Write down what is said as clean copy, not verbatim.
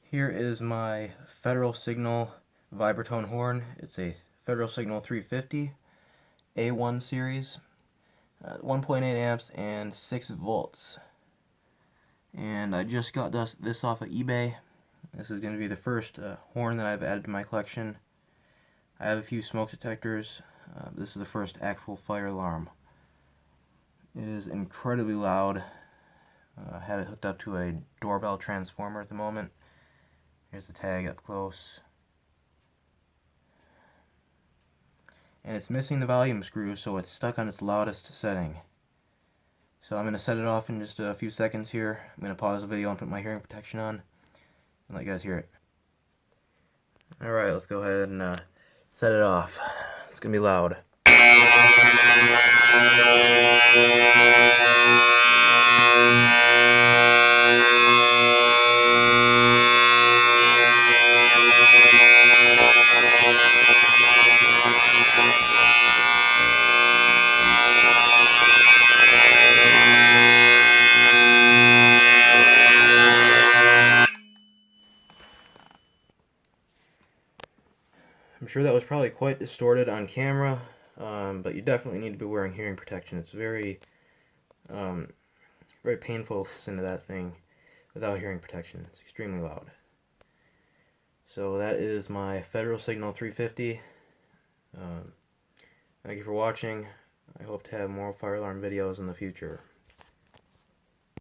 Here is my Federal Signal Vibraphone horn. It's a Federal Signal 350 A1 series, 1.8 amps and 6 volts. And I just got this off of eBay. This is going to be the first horn that I've added to my collection. I have a few smoke detectors. This is the first actual fire alarm. It is incredibly loud. I have it hooked up to a doorbell transformer at the moment. Here's the tag up close. And it's missing the volume screw, so it's stuck on its loudest setting. So I'm going to set it off in just a few seconds here. I'm going to pause the video and put my hearing protection on and let you guys hear it. Alright, let's go ahead and set it off. It's going to be loud. I'm sure that was probably quite distorted on camera, but you definitely need to be wearing hearing protection. It's very painful to listen to that thing without hearing protection. It's extremely loud. So that is my Federal Signal 350. Thank you for watching. I hope to have more fire alarm videos in the future.